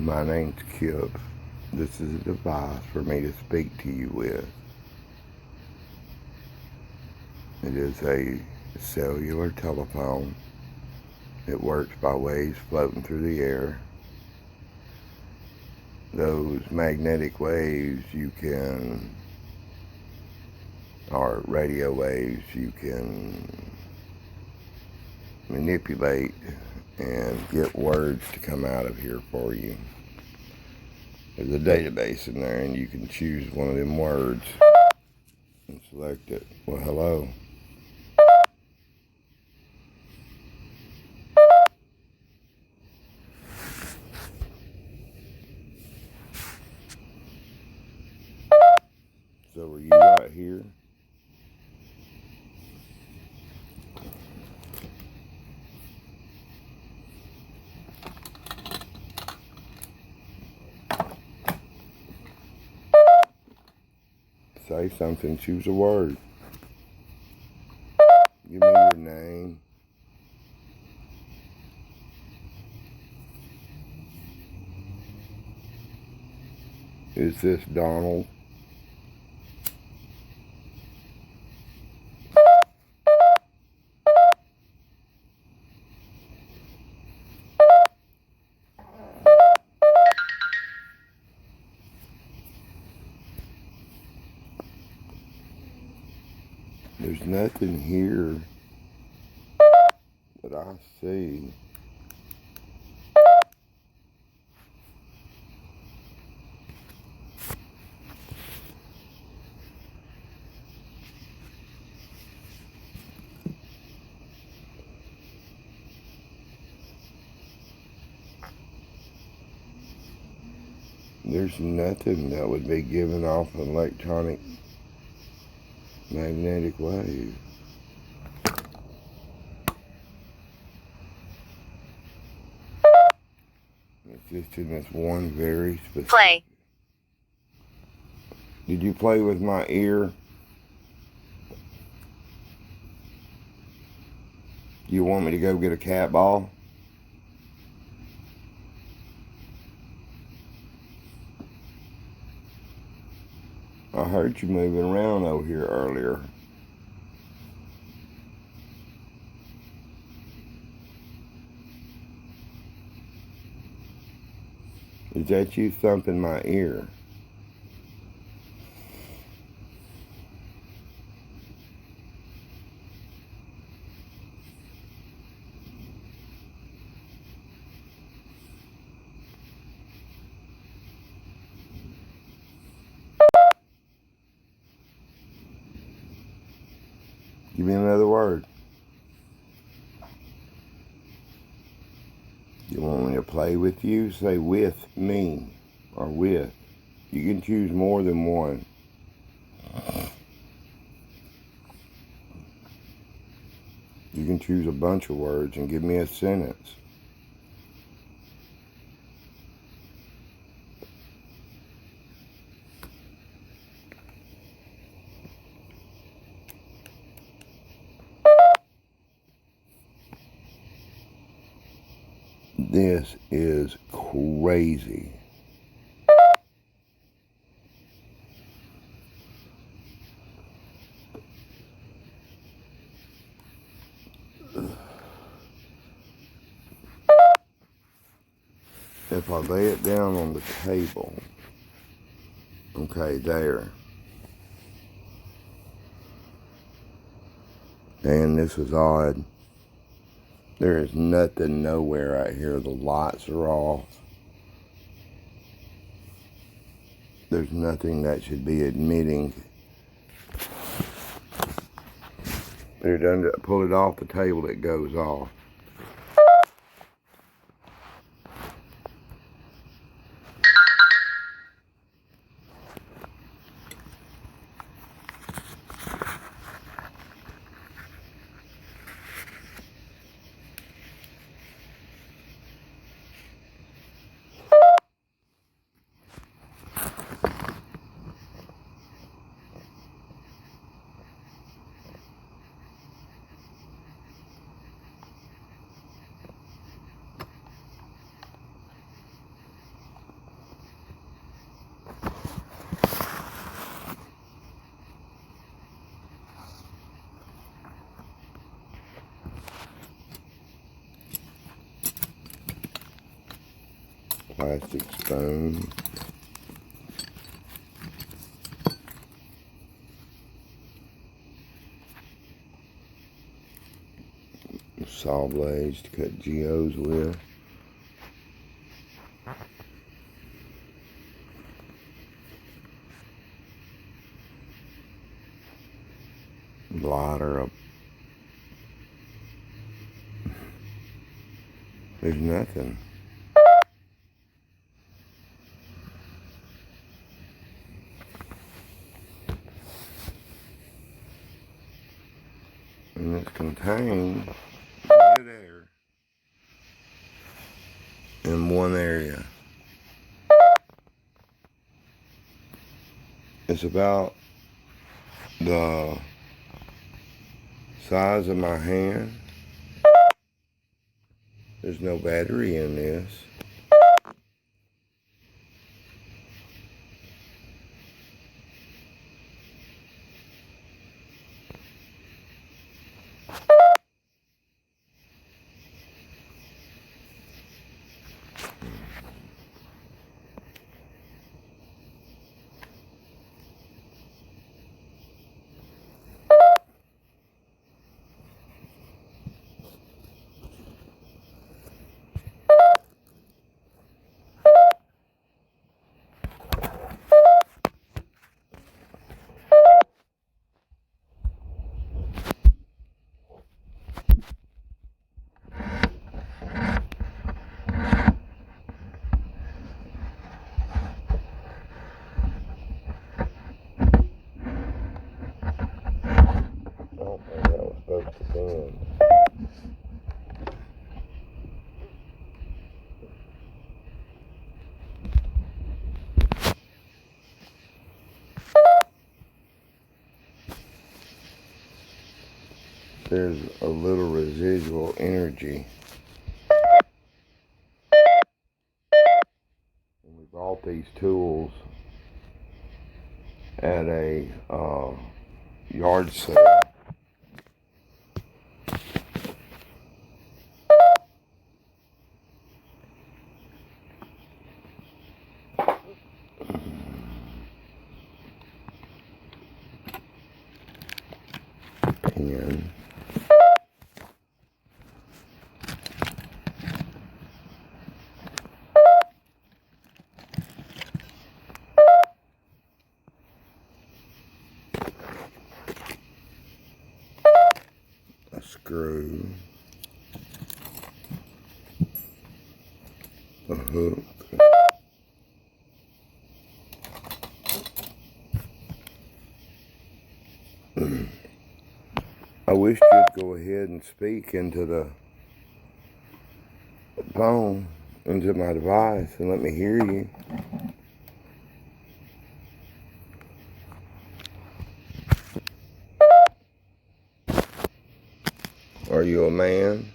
My name's Kip. This is a device for me to speak to you with. It is a cellular telephone. It works by waves floating through the air. Those magnetic waves or radio waves, you can manipulate and get words to come out of here for you. There's a database in there and you can choose one of them words and select it. Well, hello. So are you right here? Say something, choose a word. Give me your name. Is this Donald? There's nothing here that I see. There's nothing that would be giving off an electronic magnetic wave. It's just in this one very specific. Play. Did you play with my ear? You want me to go get a cat ball? I heard you moving around over here earlier. Is that you thumping my ear? Give me another word. You want me to play with you? Say with me or with. You can choose more than one. You can choose a bunch of words and give me a sentence. This is crazy. If I lay it down on the table, okay, there. And this is odd. There is nothing nowhere out here. The lights are off. There's nothing that should be admitting. They're done to pull it off the table, it goes off. plastic spoon. Saw blades to cut geodes with. Lighter up. There's nothing. And it's contained midair in one area. It's about the size of my hand. There's no battery in this. There's a little residual energy. And we bought these tools at a yard sale. And a screw, a hook, I wish you'd go ahead and speak into the phone, into my device, and let me hear you. Are you a man?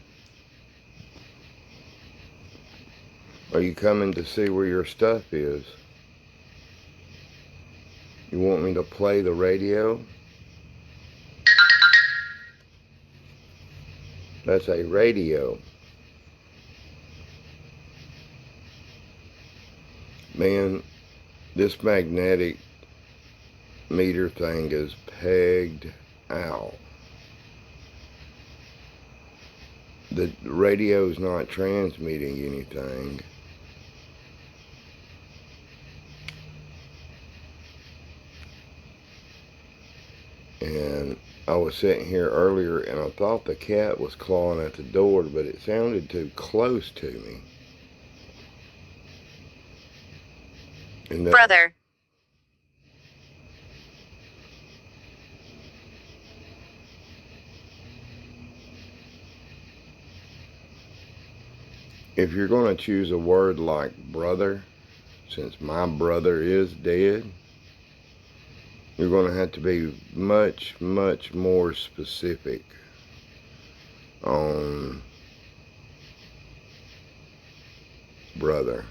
Are you coming to see where your stuff is? You want me to play the radio? That's a radio. Man, this magnetic meter thing is pegged out. The radio's not transmitting anything. And I was sitting here earlier and I thought the cat was clawing at the door, but it sounded too close to me. And Brother. If you're going to choose a word like brother, since my brother is dead, you're going to have to be much, much more specific on brother.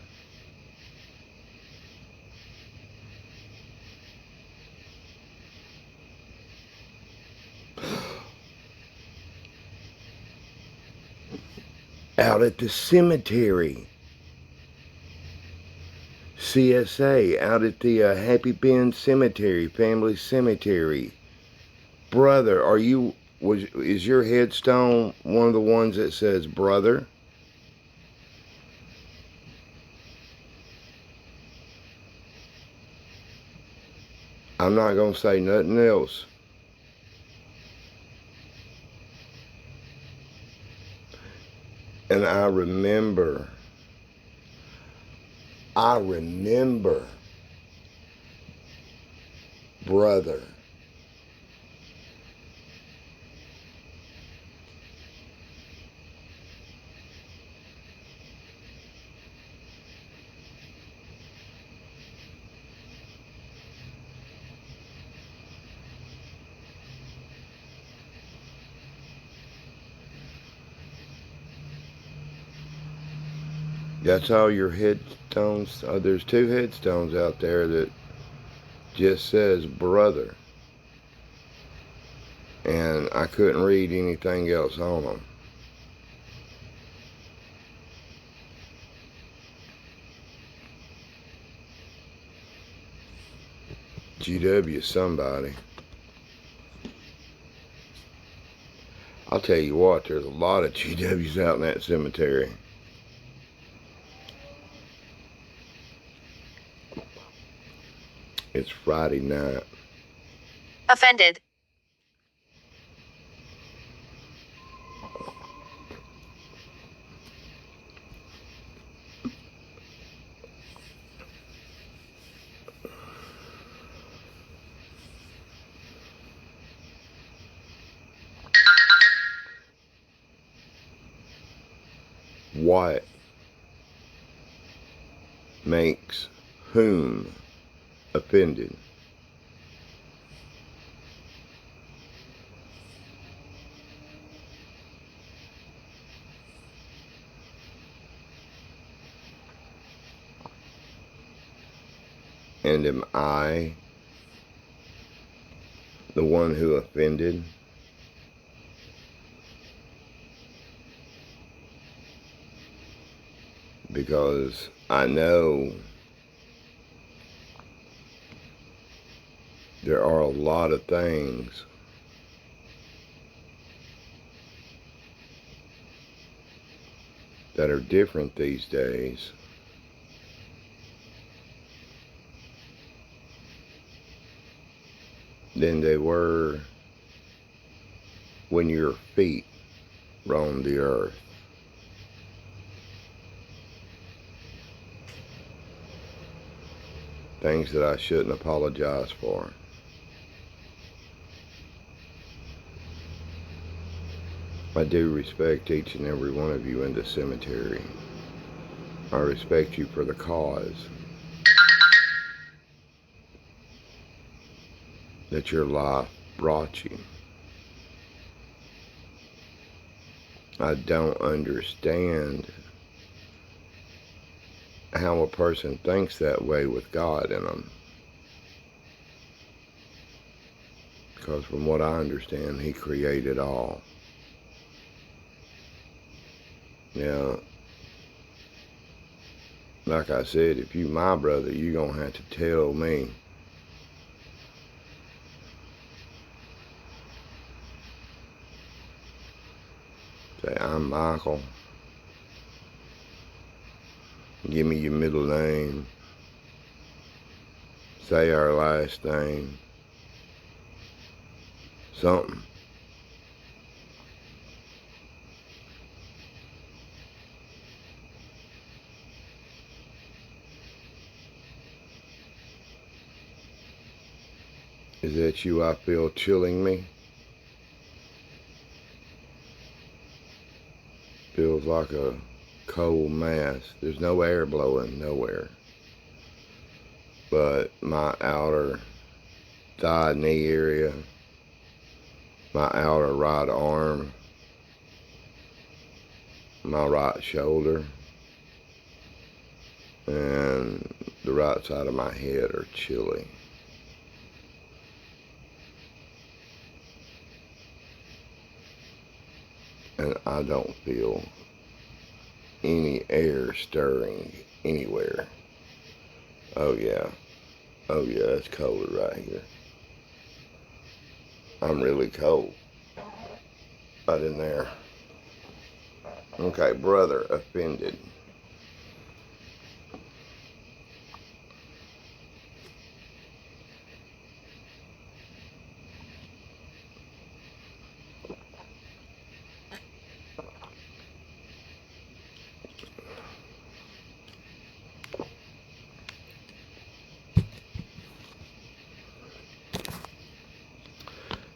Out at the cemetery, CSA out at the Happy Bend Cemetery, Family Cemetery. Brother, is your headstone one of the ones that says brother? I'm not going to say nothing else. And I remember, brother. That's all your headstones. There's 2 headstones out there that just says brother. And I couldn't read anything else on them. GW somebody. I'll tell you what, there's a lot of GWs out in that cemetery. It's Friday night. Offended. What makes whom offended? And am I the one who offended? Because I know there are a lot of things that are different these days than they were when your feet roamed the earth. Things that I shouldn't apologize for. I do respect each and every one of you in the cemetery. I respect you for the cause that your life brought you. I don't understand how a person thinks that way with God in them. Because from what I understand, He created all. Now, like I said, if you my brother, you're going to have to tell me say, I'm Michael. Give me your middle name. Say our last name. Something. Is that you I feel chilling me? Feels like a cold mass. There's no air blowing nowhere. But my outer thigh knee area, my outer right arm, my right shoulder, and the right side of my head are chilly. And I don't feel any air stirring anywhere. Oh yeah. Oh yeah, it's colder right here. I'm really cold. Right in there. Okay, brother offended.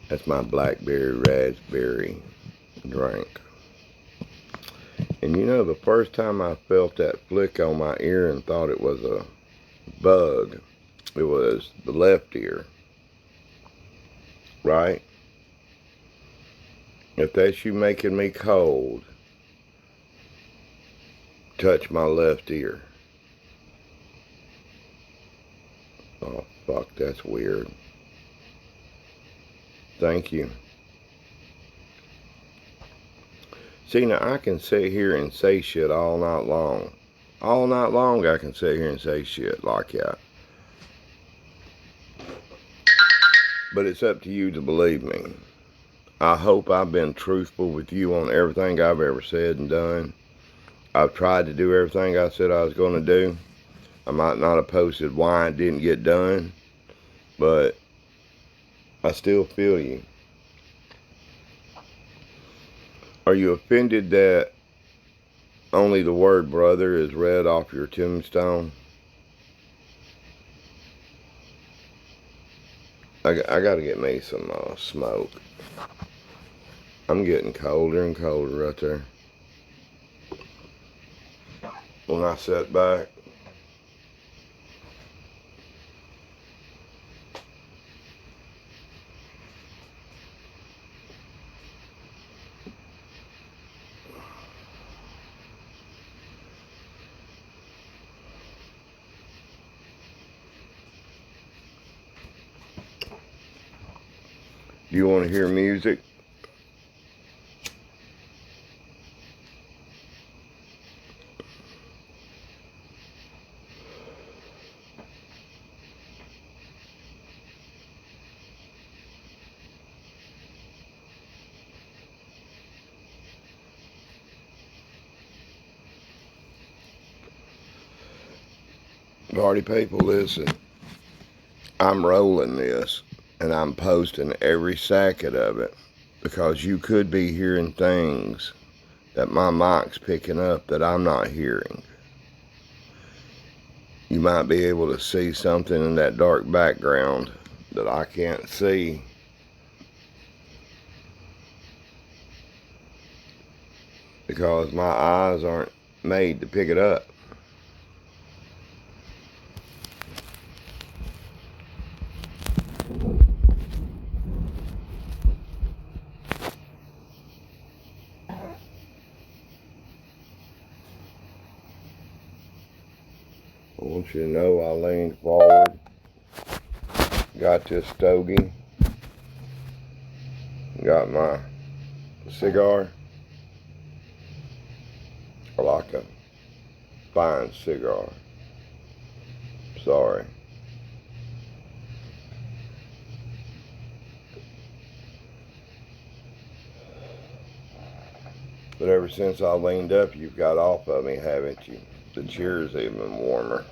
That's my blackberry raspberry drink. And you know, the first time I felt that flick on my ear and thought it was a bug, it was the left ear. Right? If that's you making me cold, touch my left ear. Oh, fuck, that's weird. Thank you. See, now I can sit here and say shit all night long. All night long I can sit here and say shit like that. But it's up to you to believe me. I hope I've been truthful with you on everything I've ever said and done. I've tried to do everything I said I was going to do. I might not have posted why it didn't get done, but I still feel you. Are you offended that only the word brother is read off your tombstone? I got to get me some smoke. I'm getting colder and colder right there. When I sat back, do you want to hear music? Party people, listen. I'm rolling this, and I'm posting every second of it, because you could be hearing things that my mic's picking up that I'm not hearing. You might be able to see something in that dark background that I can't see. Because my eyes aren't made to pick it up. I want you to know I leaned forward, got this stogie, got my cigar. I like a fine cigar. Sorry. But ever since I leaned up, you've got off of me, haven't you? The chair's even warmer.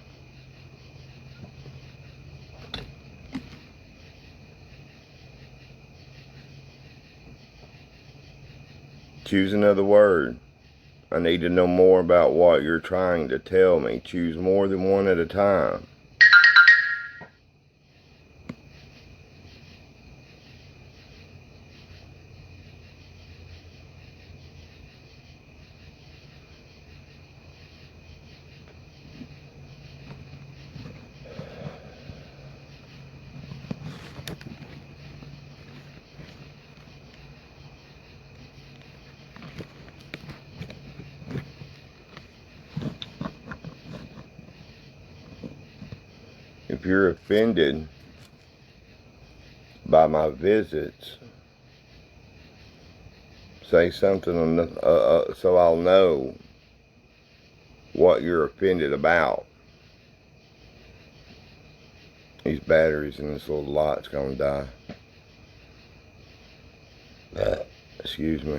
Choose another word. I need to know more about what you're trying to tell me. Choose more than one at a time. If you're offended by my visits, say something so I'll know what you're offended about. These batteries in this little light's gonna die. Excuse me.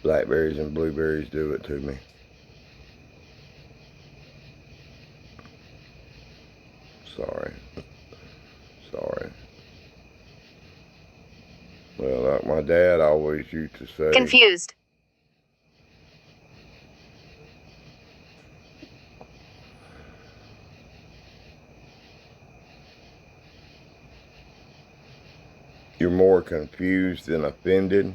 Blackberries and blueberries do it to me. Sorry. Well, like my dad always used to say, Confused. you're more confused than offended.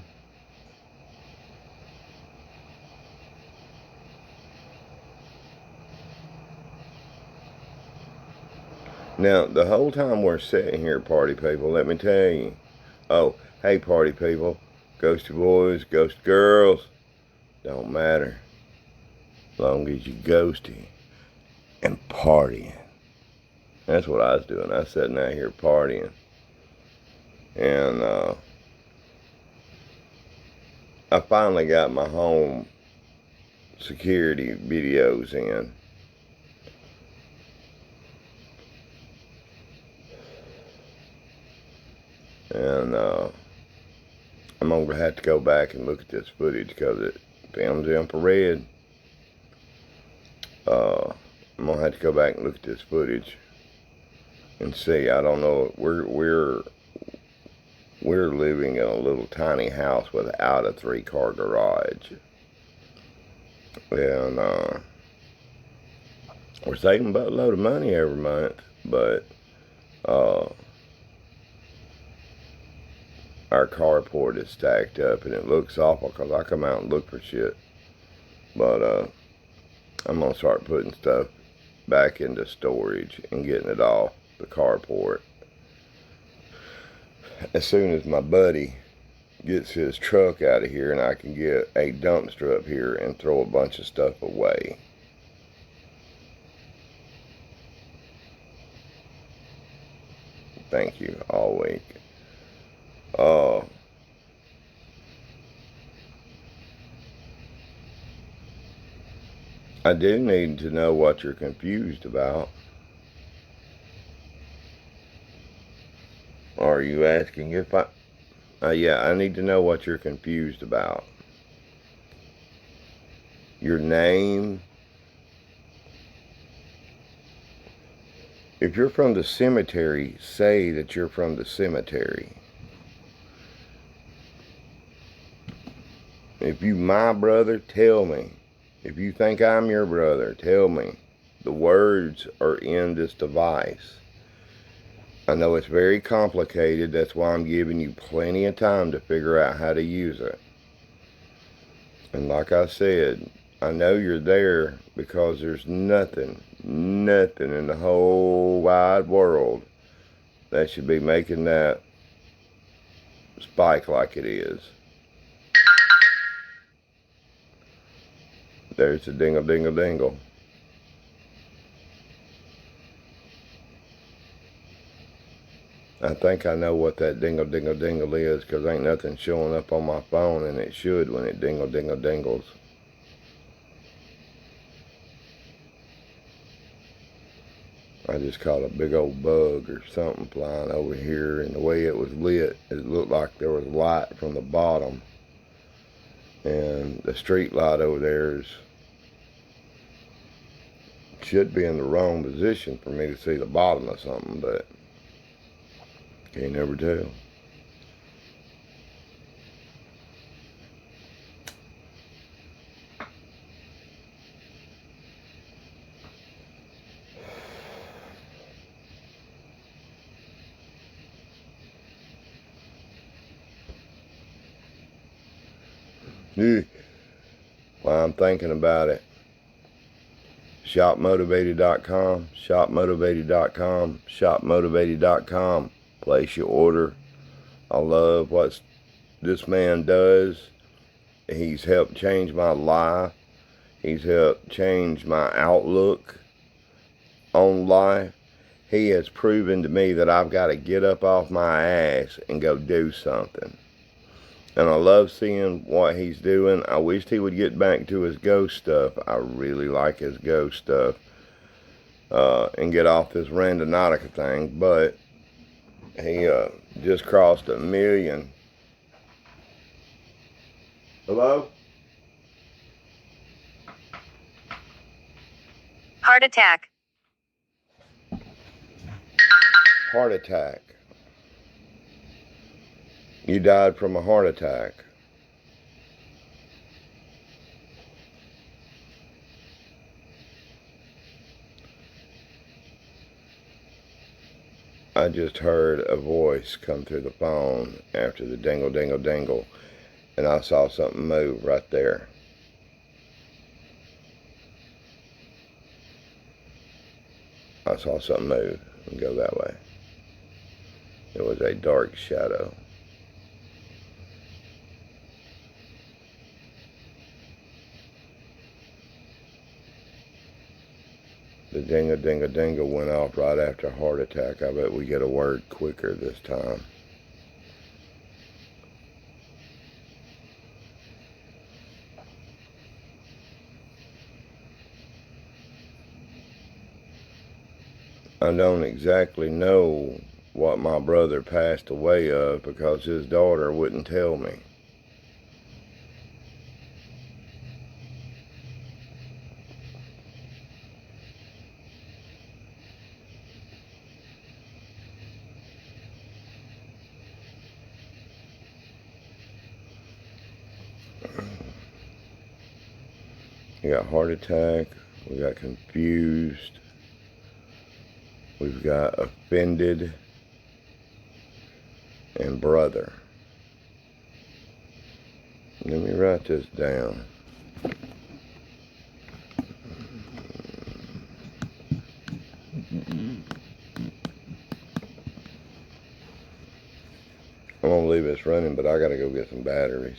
Now, the whole time we're sitting here, party people, let me tell you. Oh, hey, party people. Ghosty boys, ghost girls. Don't matter. As long as you ghosty and partying. That's what I was doing. I was sitting out here partying. And I finally got my home security videos in. And I'm going to have to go back and look at this footage because it films infrared. I'm going to have to go back and look at this footage and see. I don't know. We're living in a little tiny house without a 3-car garage. And we're saving a buttload of money every month, but our carport is stacked up and it looks awful because I come out and look for shit. But I'm going to start putting stuff back into storage and getting it off the carport as soon as my buddy gets his truck out of here and I can get a dumpster up here and throw a bunch of stuff away. Thank you, all week. I do need to know what you're confused about. Are you asking if yeah, I need to know what you're confused about. Your name. If you're from the cemetery, say that you're from the cemetery. If you my brother, tell me. If you think I'm your brother, tell me. The words are in this device. I know it's very complicated. That's why I'm giving you plenty of time to figure out how to use it. And like I said, I know you're there because there's nothing in the whole wide world that should be making that spike like it is. There's a dingle, dingle, dingle. I think I know what that dingle, dingle, dingle is because ain't nothing showing up on my phone, and it should when it dingle, dingle, dingles. I just caught a big old bug or something flying over here, and the way it was lit, it looked like there was light from the bottom. And the street light over there should be in the wrong position for me to see the bottom of something, but can't never tell. While I'm thinking about it, shopmotivated.com, shopmotivated.com, shopmotivated.com. Place your order. I love what this man does. He's helped change my life. He's helped change my outlook on life. He has proven to me that I've got to get up off my ass and go do something. And I love seeing what he's doing. I wished he would get back to his ghost stuff. I really like his ghost stuff. and get off this RANDONAUTICA thing, but he just crossed 1 million. Hello? Heart attack. Heart attack. You died from a heart attack. I just heard a voice come through the phone after the dingle, dingle, dingle, and I saw something move right there. I saw something move and go that way. It was a dark shadow. The dingle, dingle, dingle went off right after a heart attack. I bet we get a word quicker this time. I don't exactly know what my brother passed away of because his daughter wouldn't tell me. We got heart attack, we got confused, we've got offended, and brother. Let me write this down. I'm gonna leave this running, but I gotta go get some batteries.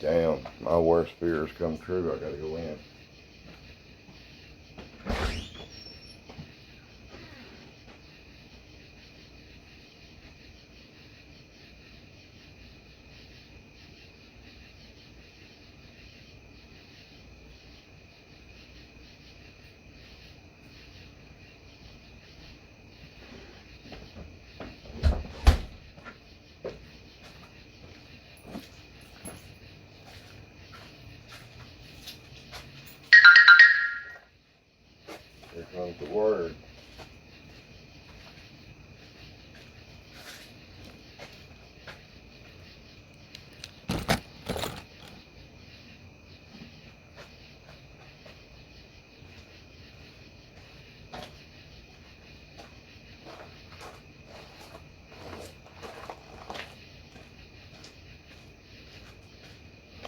Damn, my worst fears come true. I gotta go in. Here comes the word.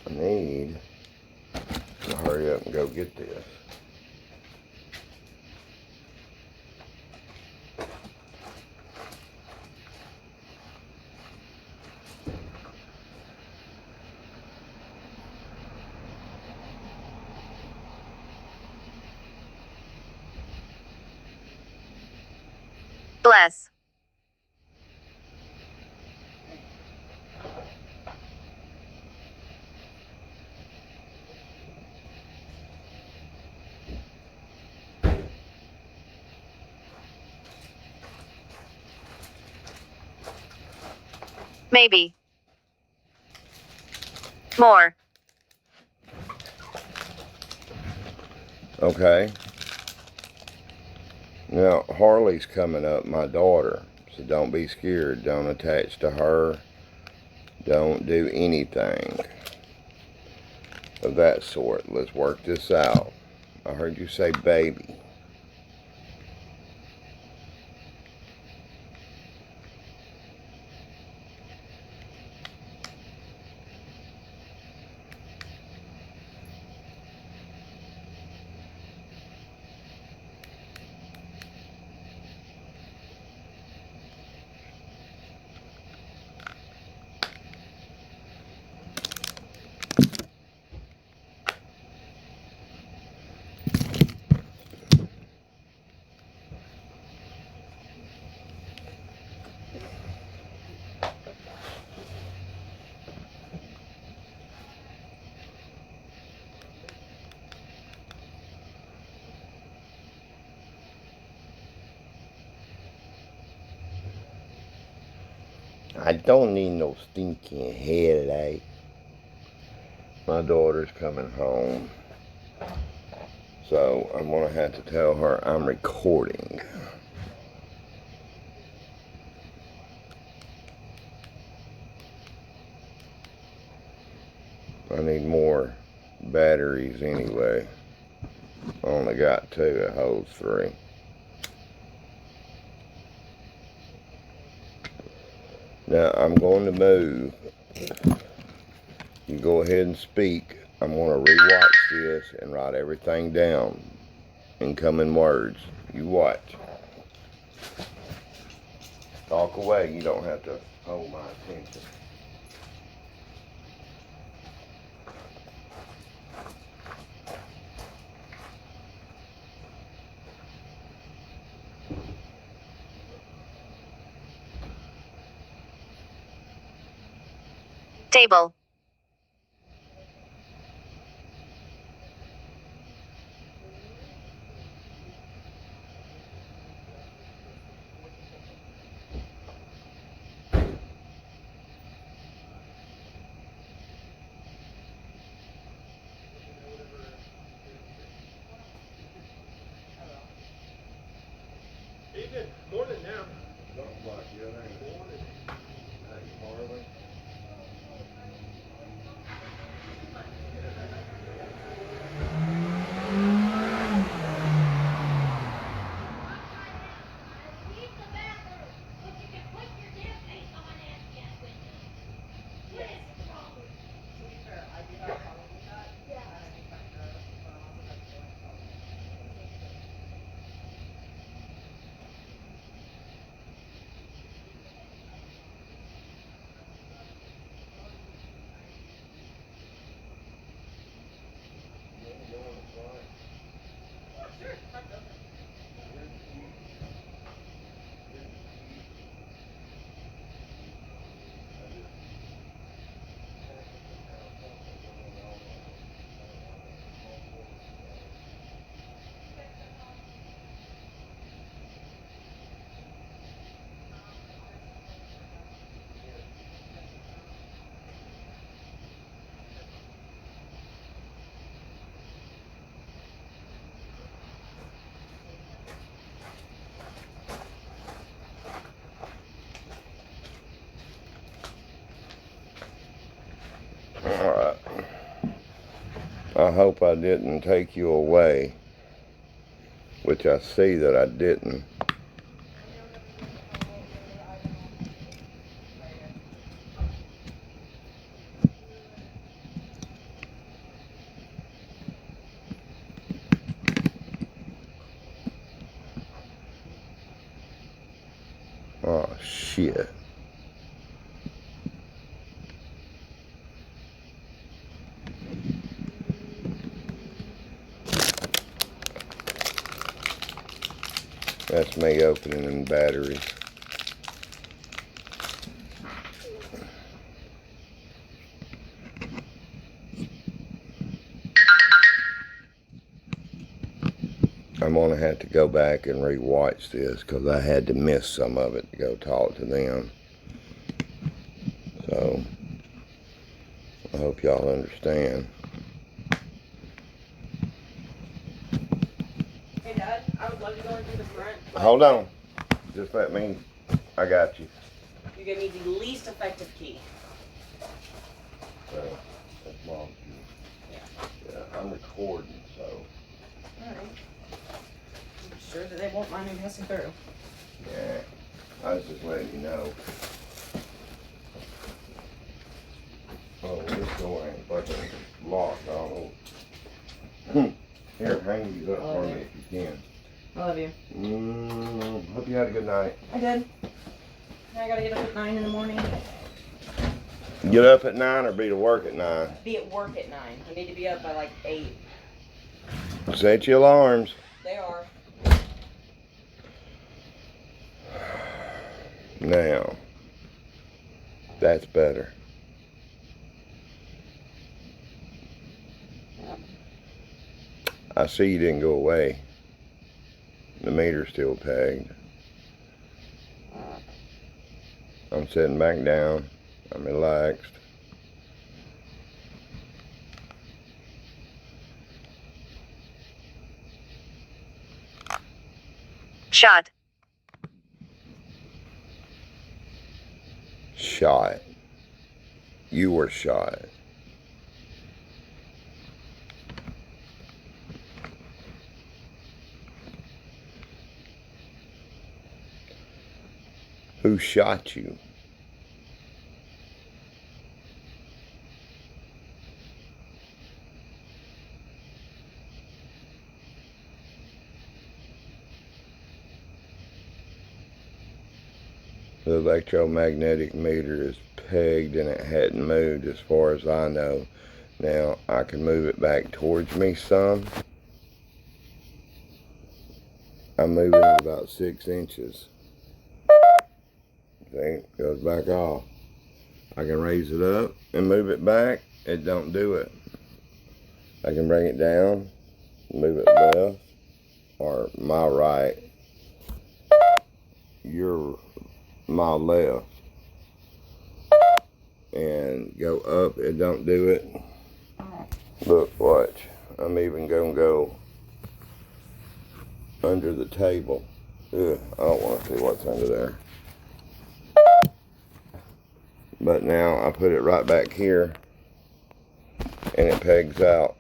I need to hurry up and go get this. Bless. Maybe. More. Okay. Now, Harley's coming up, my daughter. So don't be scared. Don't attach to her. Don't do anything of that sort. Let's work this out. I heard you say baby. I don't need no stinking headache. My daughter's coming home, so I'm gonna have to tell her I'm recording. I need more batteries anyway. I only got 2, it holds 3. Now I'm going to move. You go ahead and speak. I'm going to rewatch this and write everything down. Incoming words. You watch. Talk away. You don't have to hold my attention. Table. Evening, morning now. Something like you, ain't it? Morning. Hey, Harley. Alright. I hope I didn't take you away, which I see that I didn't. Oh, shit. That's me opening them batteries. I'm going to have to go back and re-watch this because I had to miss some of it to go talk to them. So, I hope y'all understand. Hey Dad, I would love to go into the front. Hold on. Just let me. I got you. You're gonna need the least effective key. So, that's Mom's key. Yeah, I'm recording, so. Alright. I'm sure that they won't mind me passing through. Yeah, I was just letting you know. Oh, this door ain't fucking locked. I don't know. Here, hang these up for me if you can. I love you. Hope you had a good night. I did. I gotta get up at 9 in the morning. Get up at 9 or be to work at 9? Be at work at 9. I need to be up by like 8. Set your alarms. They are. Now, that's better. I see you didn't go away. The meter's still tagged. I'm sitting back down. I'm relaxed. Shot. Shot. You were shot. Who shot you? The electromagnetic meter is pegged and it hadn't moved as far as I know. Now I can move it back towards me some. I'm moving it about 6 inches. See, it goes back off. I can raise it up and move it back. It don't do it. I can bring it down, move it left or my right. You're my left. And go up, it don't do it. Look, watch. I'm even gonna go under the table. Ugh, I don't want to see what's under there. But now I put it right back here and it pegs out.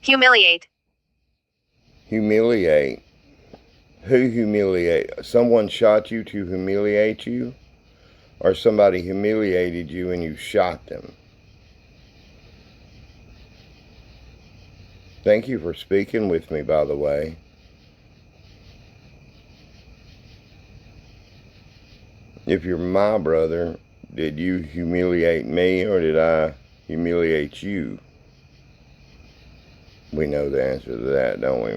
Humiliate. Humiliate. Who humiliate? Someone shot you to humiliate you? Or somebody humiliated you and you shot them? Thank you for speaking with me, by the way. If you're my brother, did you humiliate me or did I humiliate you? We know the answer to that, don't we?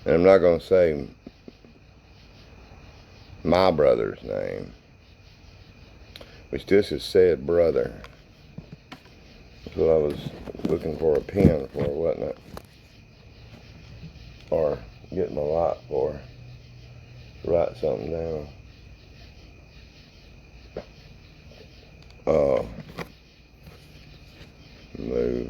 And I'm not going to say my brother's name, which this is said brother. That's what I was looking for a pen for, wasn't it? Or getting my light for. Write something down. Move.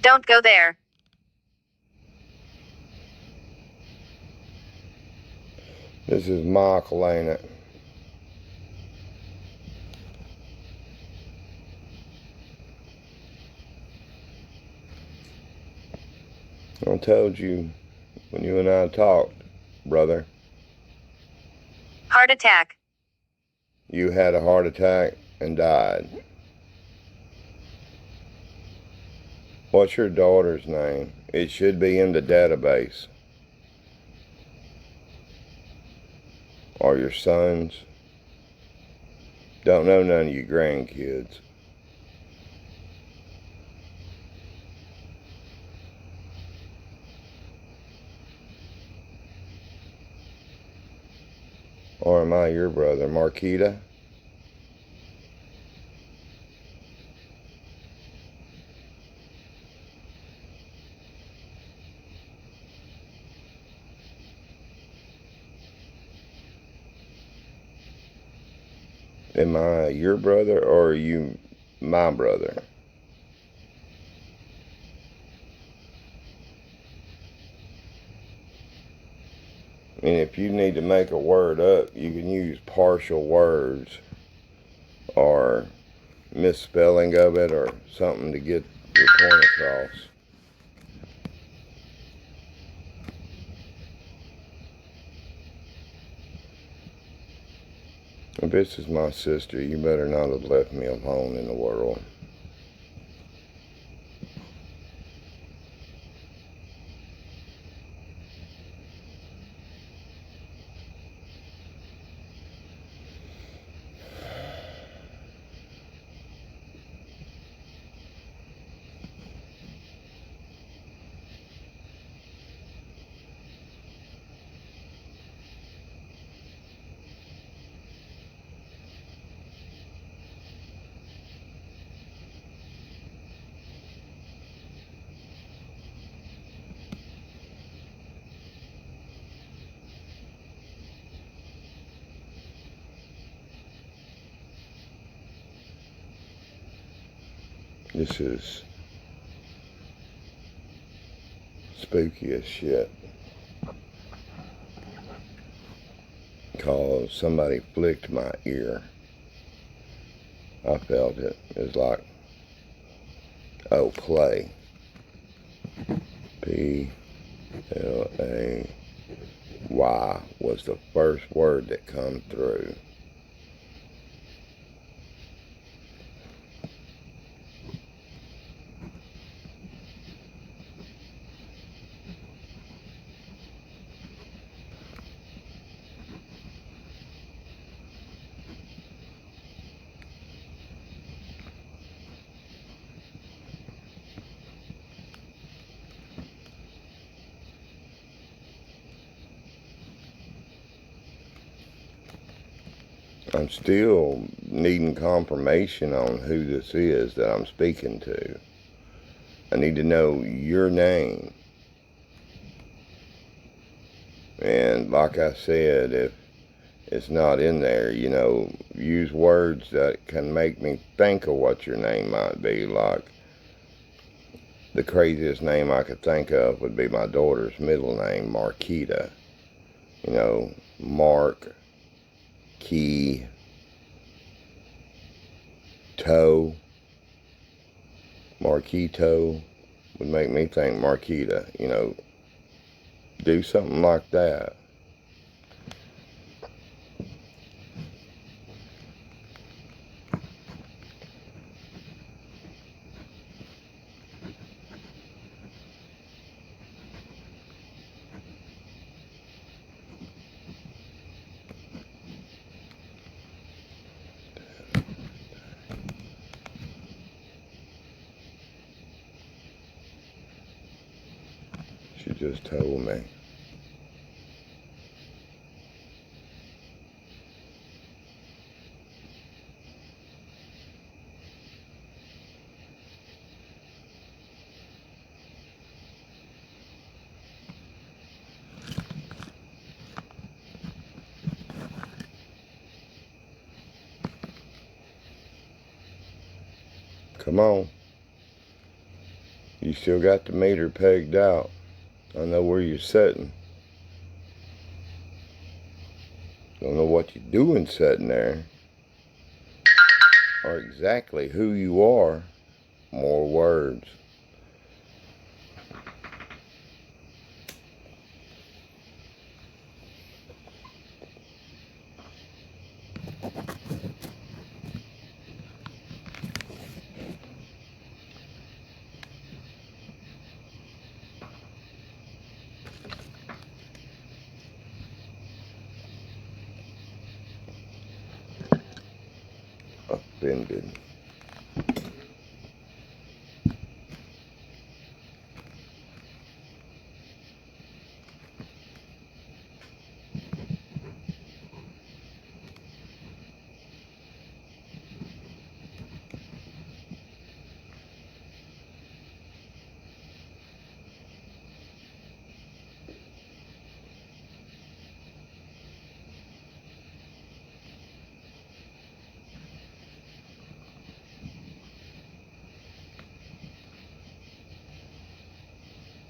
Don't go there. This is Michael, ain't it? I told you when you and I talked, brother. Heart attack. You had a heart attack and died. What's your daughter's name? It should be in the database. Or your sons. Don't know none of your grandkids. Or am I your brother, Marquita? Am I your brother or are you my brother? And if you need to make a word up, you can use partial words or misspelling of it or something to get your point across. If this is my sister, you better not have left me alone in the world. This is spooky as shit. Cause somebody flicked my ear. I felt it. It was like, oh, play. P-L-A-Y was the first word that come through. I'm still needing confirmation on who this is that I'm speaking to. I need to know your name. And like I said, if it's not in there, you know, use words that can make me think of what your name might be. Like, the craziest name I could think of would be my daughter's middle name, Marquita. You know, Mark, Key, Toe. Marquito would make me think Marquita, you know, do something like that. She just told me. Come on. You still got the meter pegged out. I know where you're sitting. Don't know what you're doing sitting there. Or exactly who you are. More words. Offended.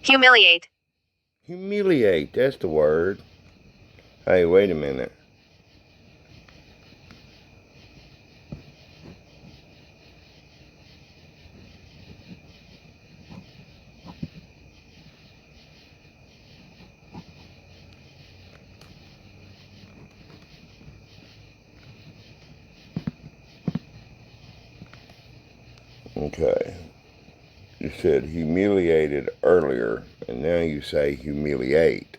Humiliate. Humiliate, that's the word. Hey, wait a minute. Okay. You said humiliated earlier, and now you say humiliate.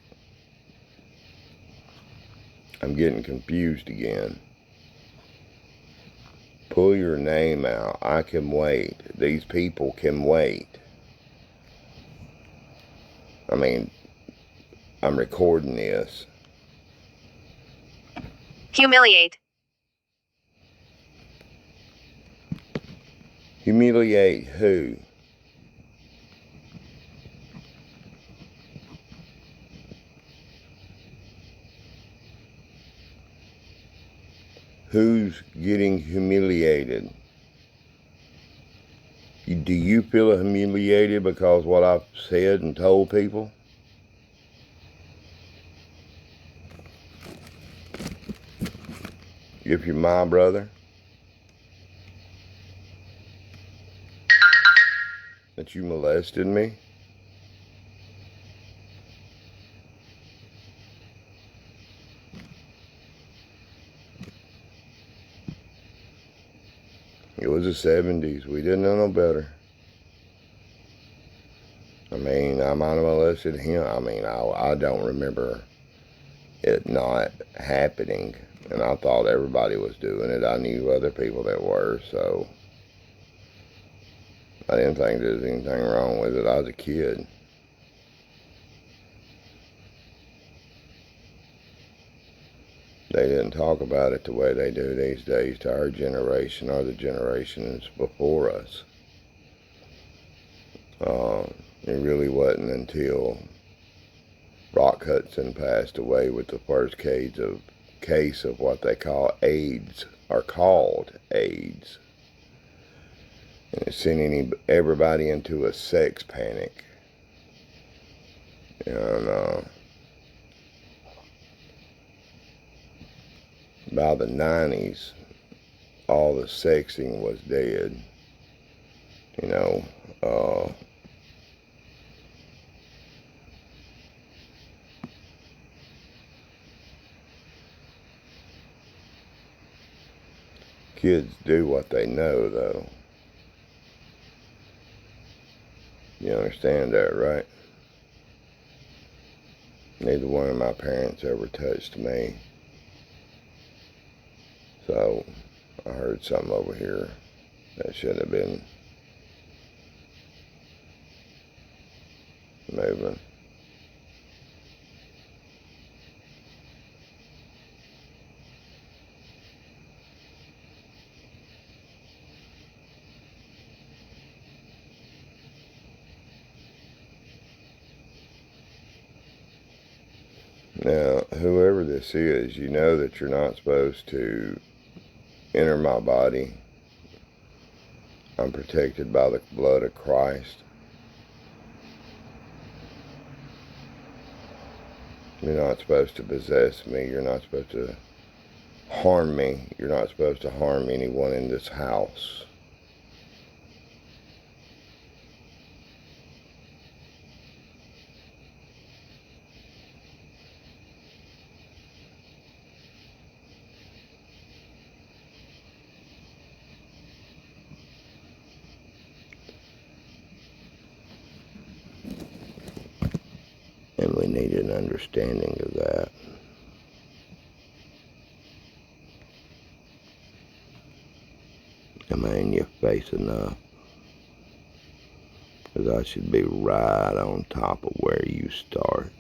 I'm getting confused again. Pull your name out. I can wait. These people can wait. I mean, I'm recording this. Humiliate. Humiliate who? Who's getting humiliated? Do you feel humiliated because what I've said and told people? If you're my brother, that you molested me? It was the 70s. We didn't know no better. I mean, I might have molested him. I mean, I don't remember it not happening. And I thought everybody was doing it. I knew other people that were, so I didn't think there was anything wrong with it. I was a kid. They didn't talk about it the way they do these days to our generation or the generations before us. It really wasn't until Rock Hudson passed away with the first case of what they call AIDS, or called AIDS. And it's sending everybody into a sex panic. And by the 90s, all the sexing was dead. You know, kids do what they know, though. You understand that, right? Neither one of my parents ever touched me. So I heard something over here that should have been moving. Now, whoever this is, you know that you're not supposed to enter my body. I'm protected by the blood of Christ. You're not supposed to possess me. You're not supposed to harm me. You're not supposed to harm anyone in this house. And we need an understanding of that. Am I in your face enough? Because I should be right on top of where you start.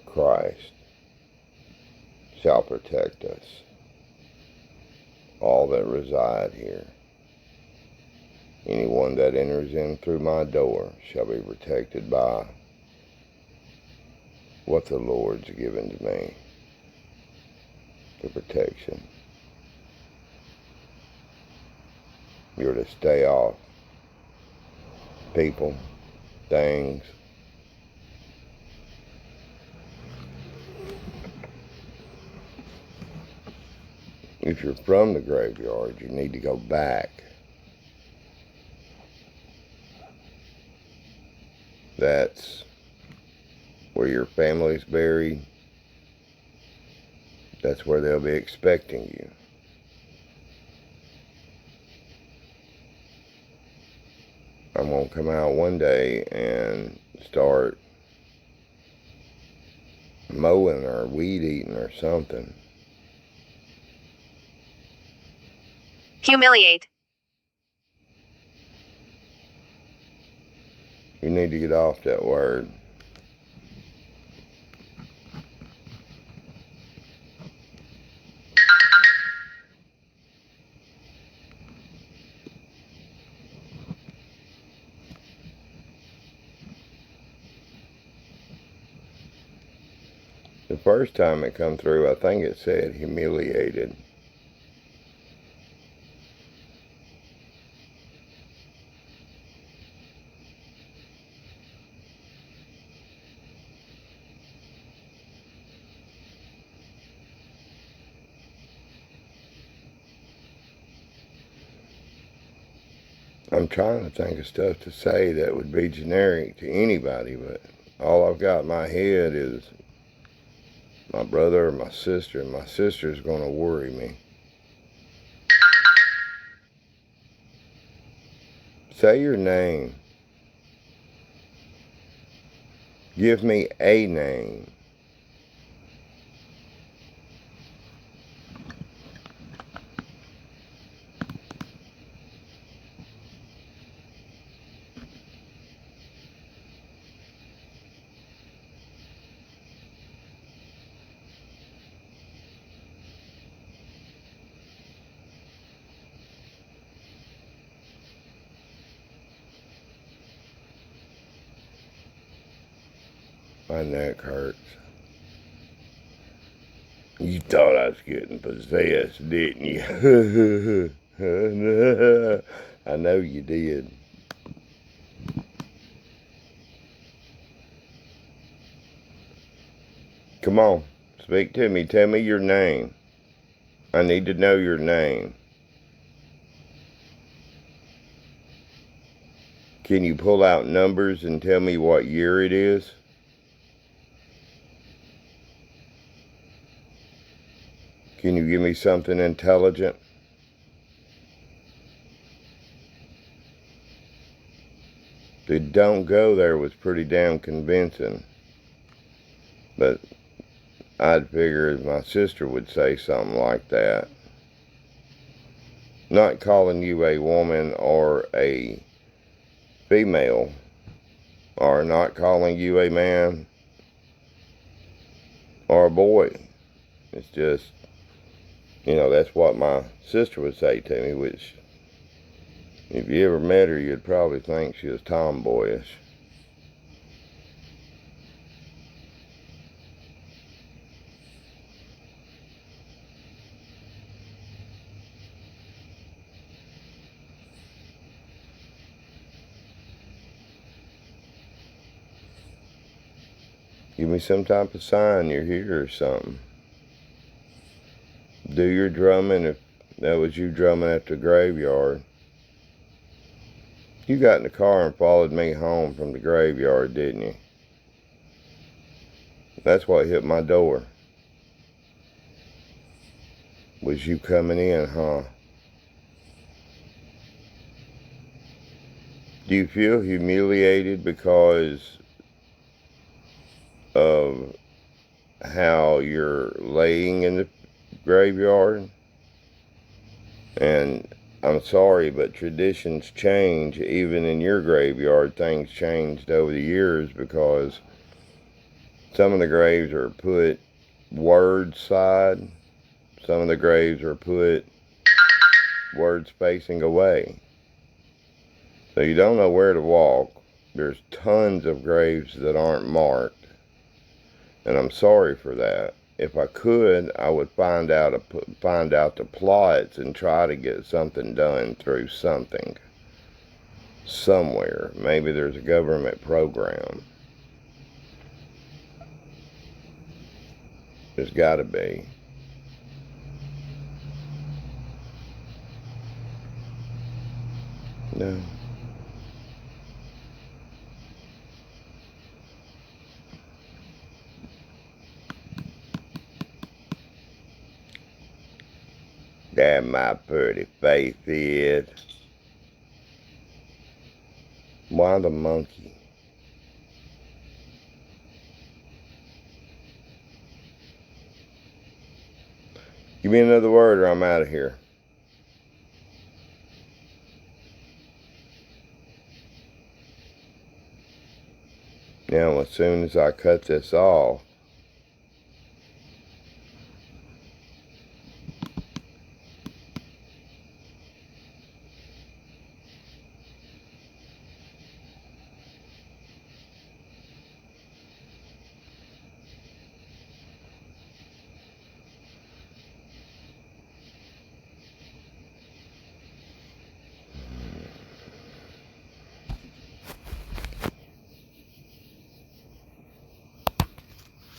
Christ shall protect us, all that reside here. Anyone that enters in through my door shall be protected by what the Lord's given to me, the protection. You're to stay off people, things. If you're from the graveyard, you need to go back that's where your family's buried, that's where they'll be expecting you. I'm going to come out one day and start mowing or weed eating or something. Humiliate. You need to get off that word. The first time it come through, I think it said humiliated. I'm trying to think of stuff to say that would be generic to anybody, but all I've got in my head is my brother or my sister, and my sister's going to worry me. Say your name. Give me a name. My neck hurts. You thought I was getting possessed, didn't you? I know you did. Come on, speak to me. Tell me your name. I need to know your name. Can you pull out numbers and tell me what year it is? Can you give me something intelligent? The "don't go there" was pretty damn convincing. But I'd figure my sister would say something like that. Not calling you a woman or a female, or not calling you a man or a boy. It's just, that's what my sister would say to me, which, if you ever met her, you'd probably think she was tomboyish. Give me some type of sign you're here or something. Do your drumming if that was you drumming at the graveyard. You got in the car and followed me home from the graveyard, didn't you? That's what hit my door. Was you coming in, huh? Do you feel humiliated because of how you're laying in the graveyard? And I'm sorry, but traditions change. Even in your graveyard, things changed over the years, because some of the graves are put word side. Some of the graves are put words facing away. So you don't know where to walk. There's tons of graves that aren't marked. And I'm sorry for that. If I could, I would find out the plots and try to get something done through something. Somewhere. Maybe there's a government program. There's got to be. No. That my pretty face is. Why the monkey? Give me another word or I'm out of here. Now, as soon as I cut this off,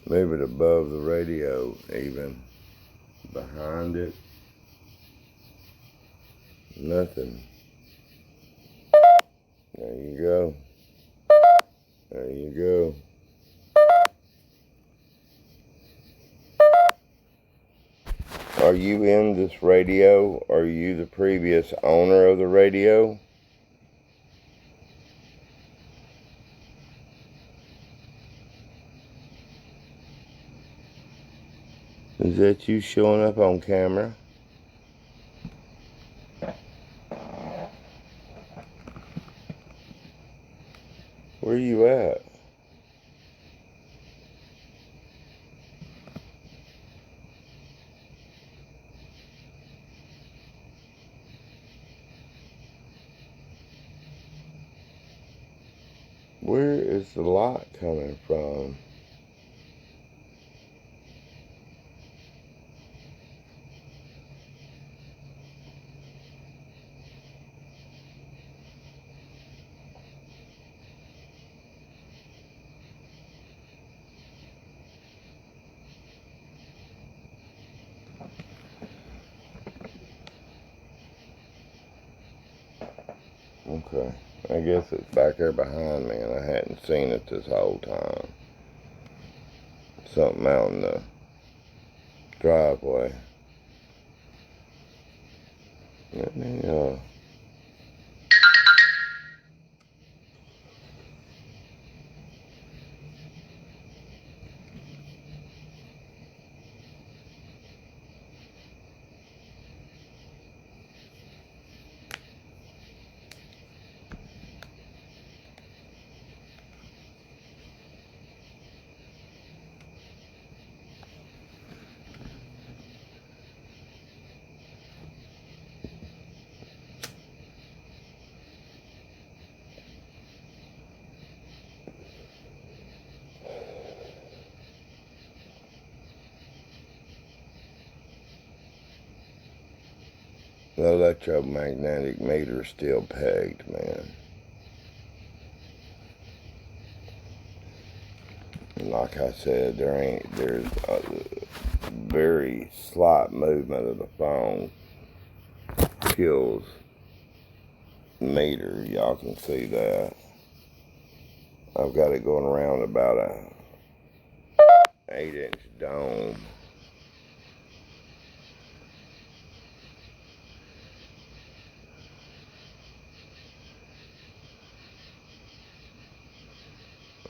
move it above the radio, even behind it. Nothing. There you go. There you go. Are you in this radio? Are you the previous owner of the radio? Is that you showing up on camera? Where are you at? Where is the light coming from? Okay, I guess it's back there behind me and I hadn't seen it this whole time. Something out in the driveway. Let me, the electromagnetic meter is still pegged, man. And like I said, there's a very slight movement of the phone kills the meter. Y'all can see that. I've got it going around about a 8-inch dome.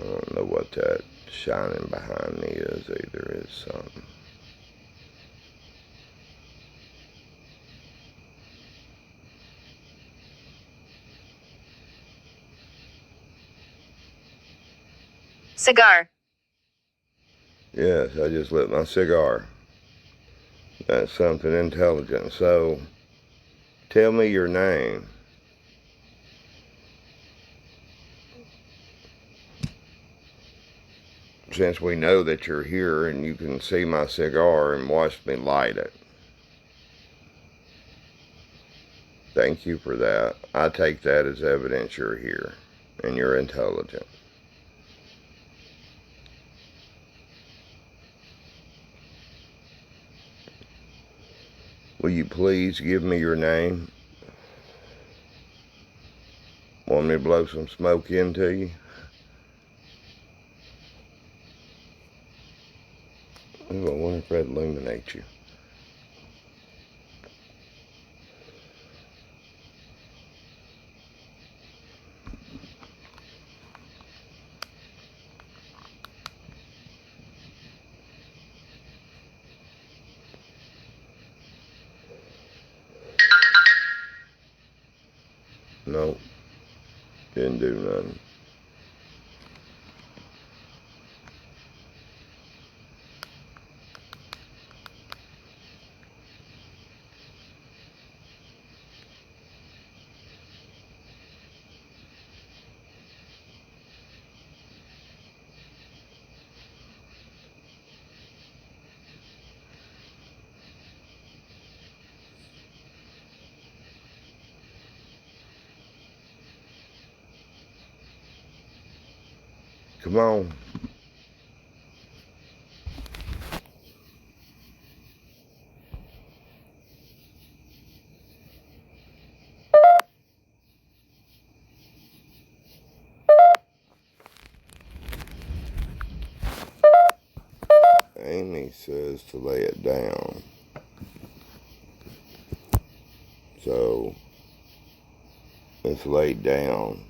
I don't know what that shining behind me is either. It's something. Cigar. Yes, I just lit my cigar. That's something intelligent. So, tell me your name. Since we know that you're here and you can see my cigar and watch me light it. Thank you for that. I take that as evidence you're here and you're intelligent. Will you please give me your name? Want me to blow some smoke into you? Ooh, I wonder if that illuminates you. Nope. Didn't do nothing. Come on. Amy says to lay it down. So it's laid down.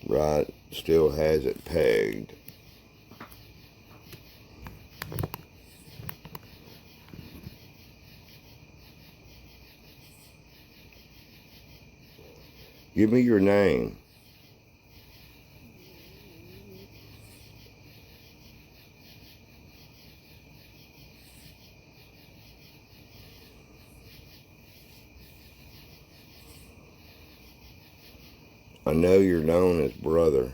Right, still has it pegged. Give me your name. I know you're known as brother.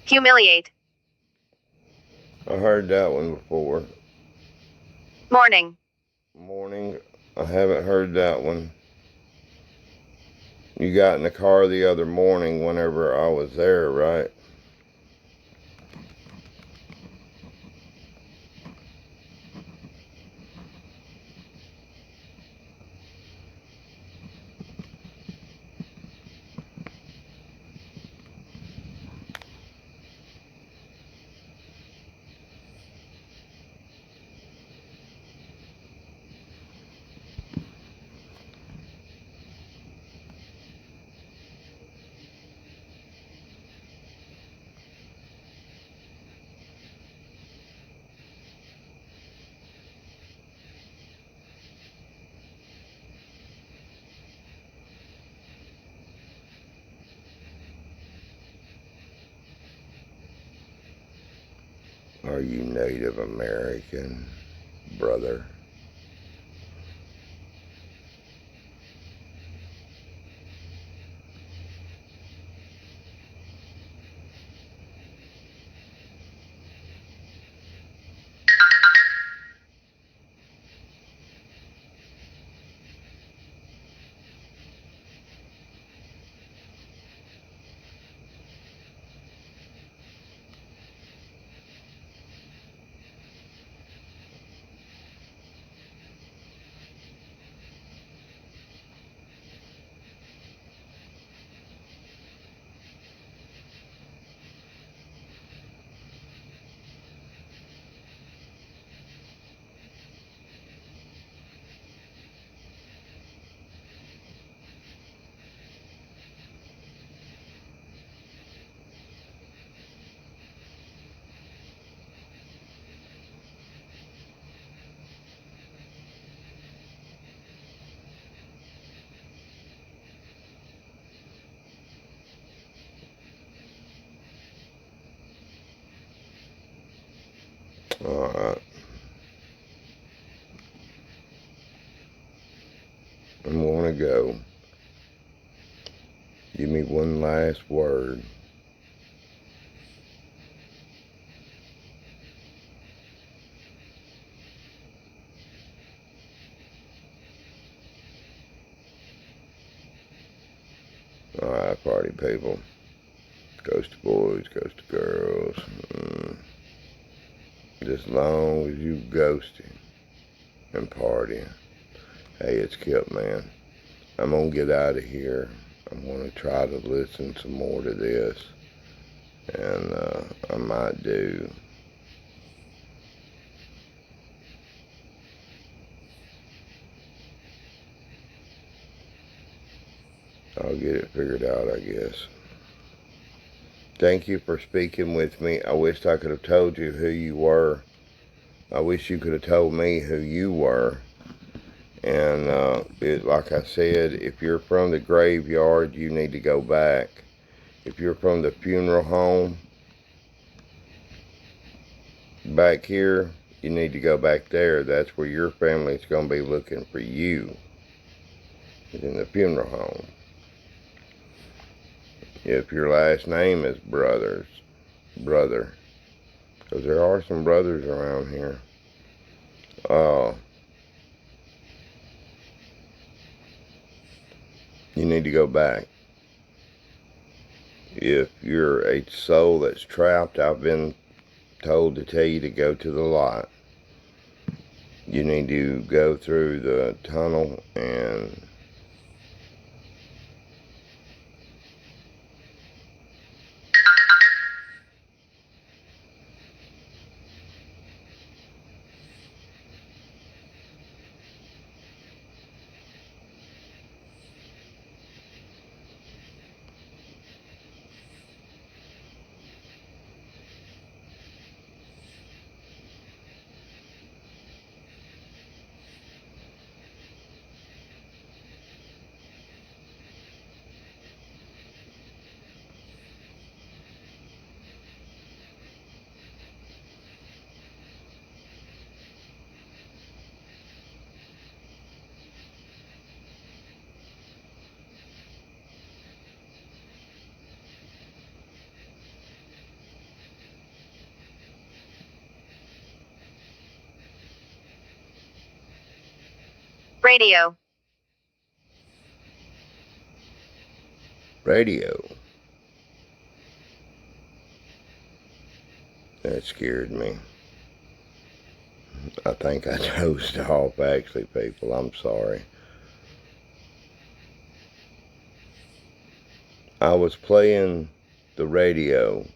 Humiliate. I heard that one before. Morning. Morning. I haven't heard that one. You got in the car the other morning whenever I was there, right? Are you Native American, brother? Give me one last word. Alright, party people. Ghost boys, ghost girls. Just as long as you ghosting and partying. Hey, it's Kip, man. I'm gonna get out of here. I'm gonna try to listen some more to this. And I might do. I'll get it figured out, I guess. Thank you for speaking with me. I wish I could have told you who you were. I wish you could have told me who you were. And like I said, if you're from the graveyard, you need to go back. If you're from the funeral home, back here, you need to go back there. That's where your family's going to be looking for you. Is in the funeral home. If your last name is brother, because there are some brothers around here. You need to go back. If you're a soul that's trapped, I've been told to tell you to go to the light. You need to go through the tunnel and Radio. radio. That scared me. I think I dozed off, actually, people. I'm sorry. I was playing the radio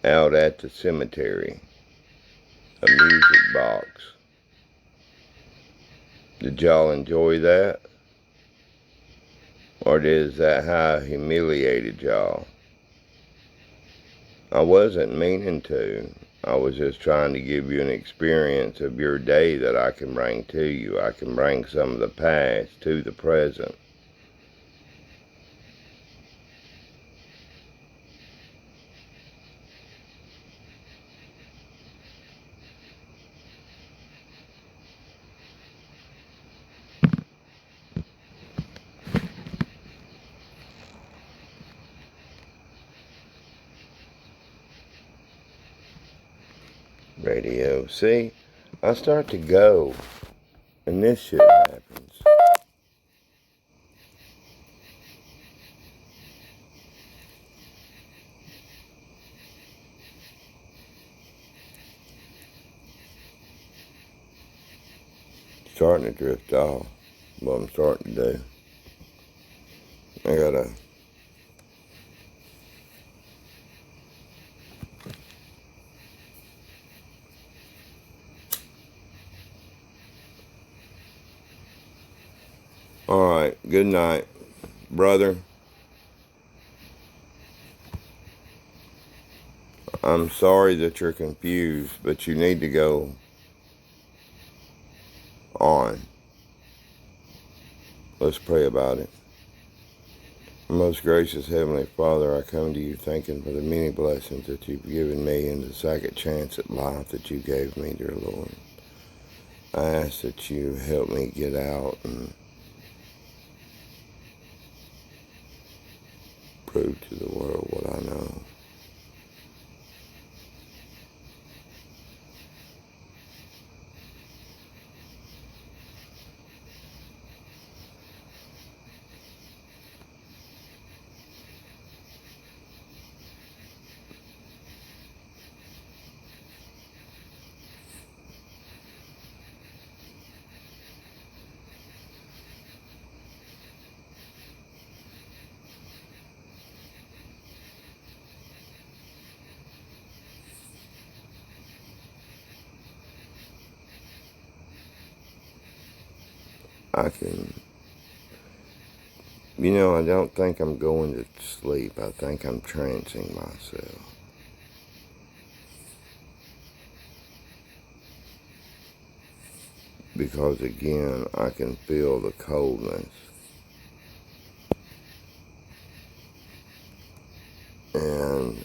out at the cemetery, a music box. Did y'all enjoy that? Or is that how I humiliated y'all? I wasn't meaning to. I was just trying to give you an experience of your day that I can bring to you. I can bring some of the past to the present. Radio. See, I start to go, and this shit happens. Starting to drift off. What I'm starting to do. I gotta. Alright, good night, brother. I'm sorry that you're confused, but you need to go on. Let's pray about it. Most gracious Heavenly Father, I come to you thanking for the many blessings that you've given me and the second chance at life that you gave me, dear Lord. I ask that you help me get out and prove to the world what I know. I don't think I'm going to sleep. I think I'm trancing myself. Because again, I can feel the coldness. And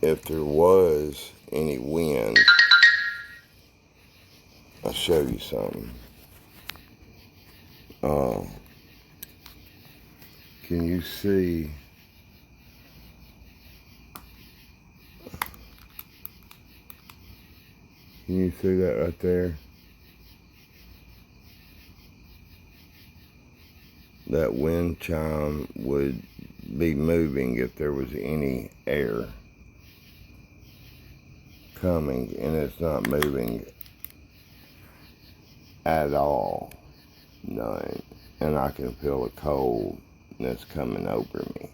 if there was any wind, I'll show you something. Can you see? Can you see that right there? That wind chime would be moving if there was any air coming, and it's not moving at all. None. And I can feel the cold that's coming over me.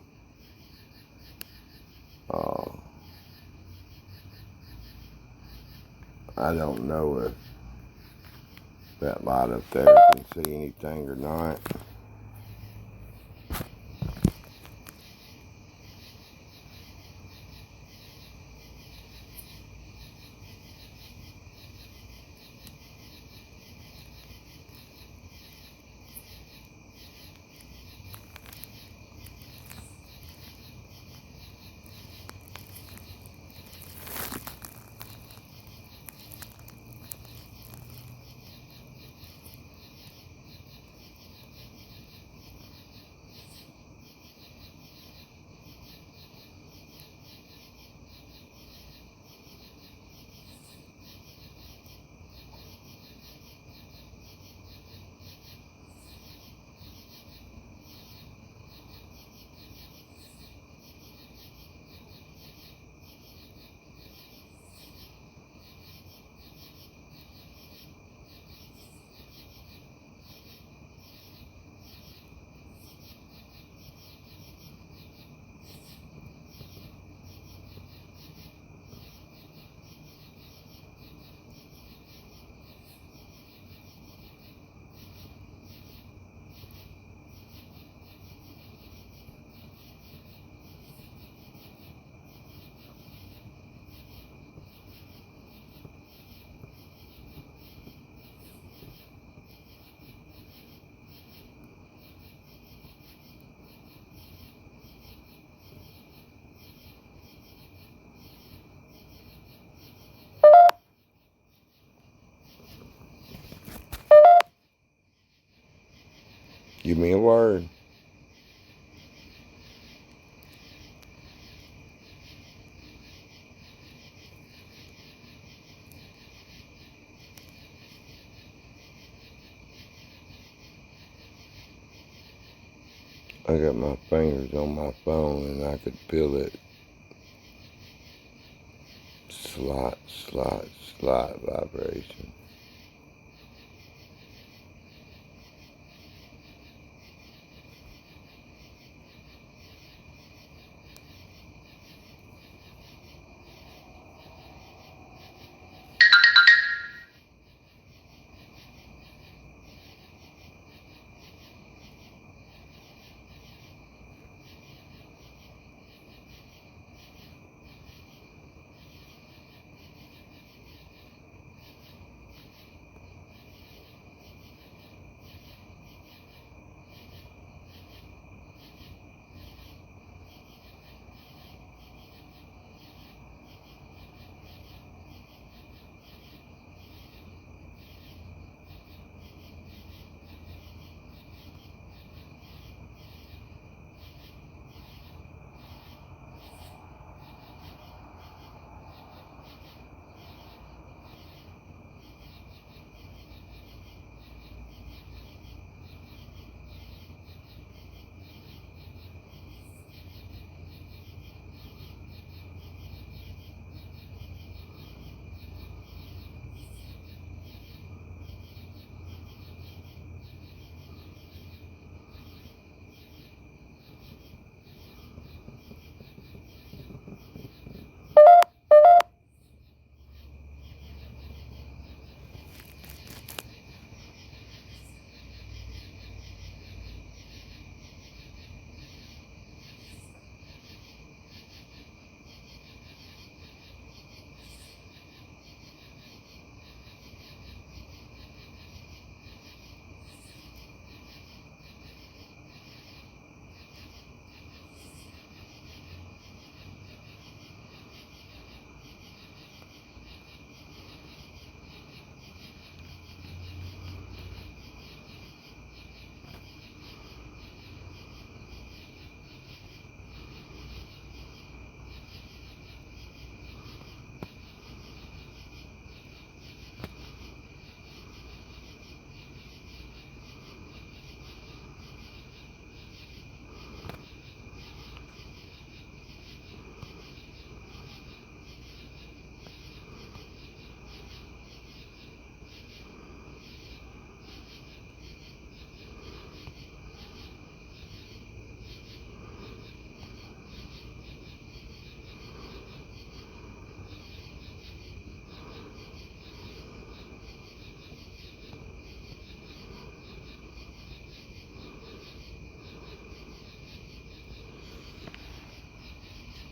I don't know if that light up there can see anything or not. Give me a word. I got my fingers on my phone and I could feel it slight vibration.